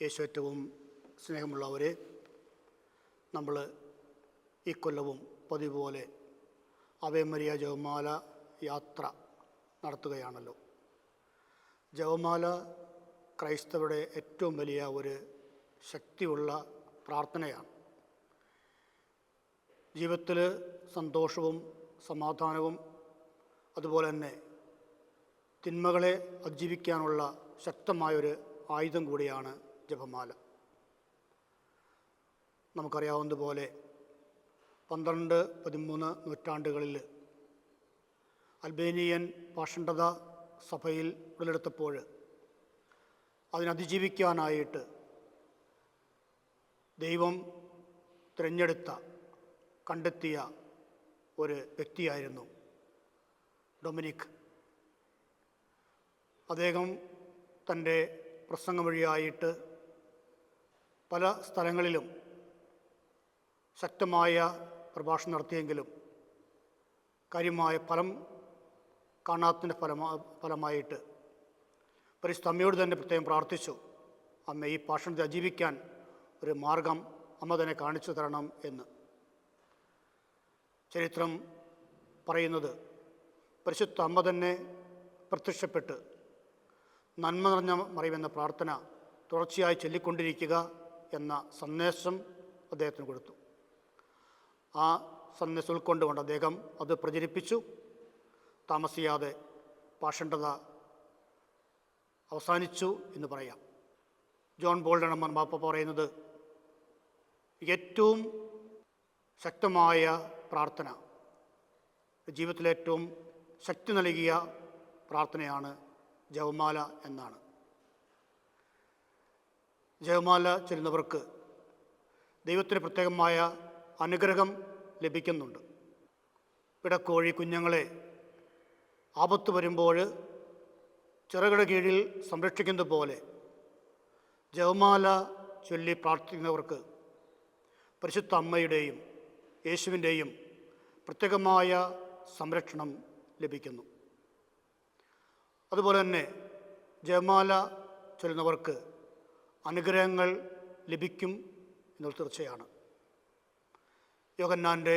യേശു ഏറ്റവും സ്നേഹമുള്ളവരെ, നമ്മൾ ഈ കൊല്ലവും പതിവ് പോലെ ആവേ മരിയ ജപമാല യാത്ര നടത്തുകയാണല്ലോ. ജപമാല ക്രൈസ്തവരുടെ ഏറ്റവും വലിയ ഒരു ശക്തിയുള്ള പ്രാർത്ഥനയാണ്. ജീവിതത്തിൽ സന്തോഷവും സമാധാനവും അതുപോലെ തന്നെ തിന്മകളെ അതിജീവിക്കാനുള്ള ശക്തമായൊരു ആയുധം കൂടിയാണ് ജപമാല. നമുക്കറിയാവുന്നതുപോലെ 12-13 നൂറ്റാണ്ടുകളിൽ അൽബേനിയൻ പാഷണ്ഡത സഭയിൽ ഉടലെടുത്തപ്പോൾ അതിനതിജീവിക്കാനായിട്ട് ദൈവം തിരഞ്ഞെടുത്ത കണ്ടെത്തിയ ഒരു വ്യക്തിയായിരുന്നു ഡൊമിനിക്. അദ്ദേഹം തൻ്റെ പ്രസംഗം വഴിയായിട്ട് പല സ്ഥലങ്ങളിലും ശക്തമായ പ്രഭാഷണം നടത്തിയെങ്കിലും കാര്യമായ ഫലം കാണാത്തതിൻ്റെ ഫലമായിട്ട് പരിശുദ്ധ അമ്മയോട് തന്നെ പ്രത്യേകം പ്രാർത്ഥിച്ചു, അമ്മ ഈ ഭാഷണത്തെ അതിജീവിക്കാൻ ഒരു മാർഗം അമ്മ തന്നെ കാണിച്ചു തരണം എന്ന്. ചരിത്രം പറയുന്നത് പരിശുദ്ധ അമ്മ തന്നെ പ്രത്യക്ഷപ്പെട്ട് നന്മ നിറഞ്ഞ മറിയുമെന്ന പ്രാർത്ഥന തുടർച്ചയായി ചൊല്ലിക്കൊണ്ടിരിക്കുക എന്ന സന്ദേശം അദ്ദേഹത്തിന് കൊടുത്തു. ആ സന്ദേശം ഉൾക്കൊണ്ടുകൊണ്ട് അദ്ദേഹം അത് പ്രചരിപ്പിച്ചു. താമസിയാതെ പാഷണ്ഡത അവസാനിച്ചു എന്ന് പറയാം. ജോൺ പോൾ രണ്ടാമൻ മാർപ്പാപ്പ പറയുന്നത് ഏറ്റവും ശക്തമായ പ്രാർത്ഥന, ജീവിതത്തിലേറ്റവും ശക്തി നൽകിയ പ്രാർത്ഥനയാണ് ജപമാല എന്നാണ്. ജപമാല ചൊല്ലുന്നവർക്ക് ദൈവത്തിന് പ്രത്യേകമായ അനുഗ്രഹം ലഭിക്കുന്നുണ്ട്. പിടക്കോഴി കുഞ്ഞുങ്ങളെ ആപത്ത് വരുമ്പോൾ ചിറകുടെ കീഴിൽ സംരക്ഷിക്കുന്നത് പോലെ ജപമാല ചൊല്ലി പ്രാർത്ഥിക്കുന്നവർക്ക് പരിശുദ്ധ അമ്മയുടെയും യേശുവിൻ്റെയും പ്രത്യേകമായ സംരക്ഷണം ലഭിക്കുന്നു. അതുപോലെ തന്നെ ജപമാല ചൊല്ലുന്നവർക്ക് അനുഗ്രഹങ്ങൾ ലഭിക്കും എന്നുള്ള തീർച്ചയാണ്. യോഹന്നാൻ്റെ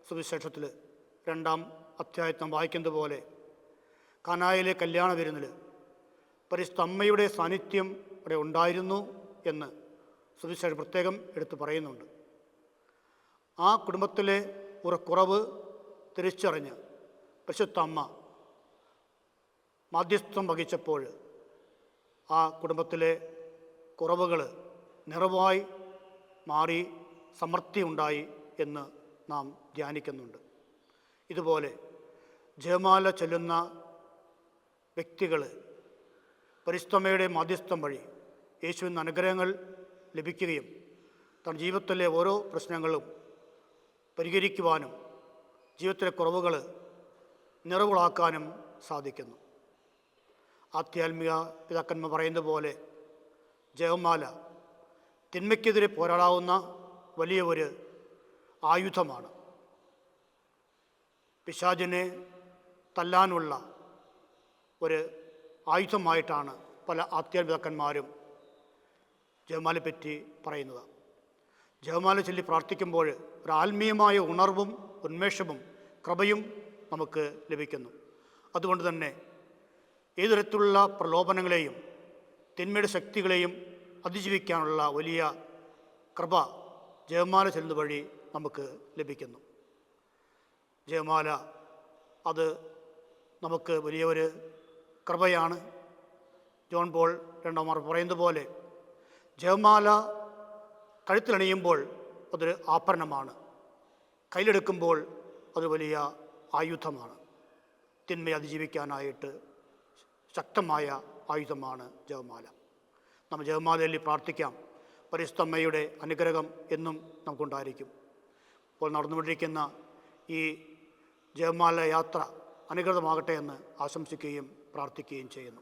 സുവിശേഷത്തിൽ 2-ാം അധ്യായത്തിൽ വായിക്കുന്നത് പോലെ കാനായിലെ കല്യാണ വിരുന്നിൽ പരിശുദ്ധ അമ്മയുടെ സാന്നിധ്യം അവിടെ ഉണ്ടായിരുന്നു എന്ന് സുവിശേഷം പ്രത്യേകം എടുത്തു പറയുന്നുണ്ട്. ആ കുടുംബത്തിലെ ഒരു കുറവ് തിരിച്ചറിഞ്ഞ് പരിശുദ്ധ അമ്മ മാധ്യസ്ഥം വഹിച്ചപ്പോൾ ആ കുടുംബത്തിലെ കുറവുകൾ നിറവായി മാറി സമൃദ്ധി ഉണ്ടായി എന്ന് നാം ധ്യാനിക്കുന്നുണ്ട്. ഇതുപോലെ ജപമാല ചൊല്ലുന്ന വ്യക്തികൾ പരിശുദ്ധമ്മയുടെ മാധ്യസ്ഥം വഴി യേശുവിന് അനുഗ്രഹങ്ങൾ ലഭിക്കുകയും തൻ്റെ ജീവിതത്തിലെ ഓരോ പ്രശ്നങ്ങളും പരിഹരിക്കുവാനും ജീവിതത്തിലെ കുറവുകൾ നിറവുകളാക്കാനും സാധിക്കുന്നു. ആധ്യാത്മിക പിതാക്കന്മാർ പറയുന്നത് പോലെ ജപമാല തിന്മയ്ക്കെതിരെ പോരാടാവുന്ന വലിയ ഒരു ആയുധമാണ്. പിശാചിനെ തല്ലാനുള്ള ഒരു ആയുധമായിട്ടാണ് പല ആധ്യാത്മിക പിതാക്കന്മാരും ജപമാലയെപ്പറ്റി പറയുന്നത്. ജപമാല ചൊല്ലി പ്രാർത്ഥിക്കുമ്പോൾ ഒരു ആത്മീയമായ ഉണർവും ഉന്മേഷവും കൃപയും നമുക്ക് ലഭിക്കുന്നു. അതുകൊണ്ട് തന്നെ ഏതു തരത്തിലുള്ള പ്രലോഭനങ്ങളെയും തിന്മയുടെ ശക്തികളെയും അതിജീവിക്കാനുള്ള വലിയ കൃപ ജപമാല ചൊല്ലുന്നത് വഴി നമുക്ക് ലഭിക്കുന്നു. ജപമാല അത് നമുക്ക് വലിയൊരു കൃപയാണ്. ജോൺ പോൾ രണ്ടാമൻ പറയുന്നത് പോലെ ജപമാല കഴുത്തിലണിയുമ്പോൾ അതൊരു ആഭരണമാണ്, കയ്യിലെടുക്കുമ്പോൾ അത് വലിയ ആയുധമാണ്. തിന്മയെ അതിജീവിക്കാനായിട്ട് ശക്തമായ ആയുധമാണ് ജപമാല. നമ്മൾ ജപമാലയിൽ പ്രാർത്ഥിക്കാം. പരിശുദ്ധമ്മയുടെ അനുഗ്രഹം എന്നും നമുക്കുണ്ടായിരിക്കും. ഇപ്പോൾ നടന്നുകൊണ്ടിരിക്കുന്ന ഈ ജപമാല യാത്ര അനുഗ്രഹമാകട്ടെ എന്ന് ആശംസിക്കുകയും പ്രാർത്ഥിക്കുകയും ചെയ്യുന്നു.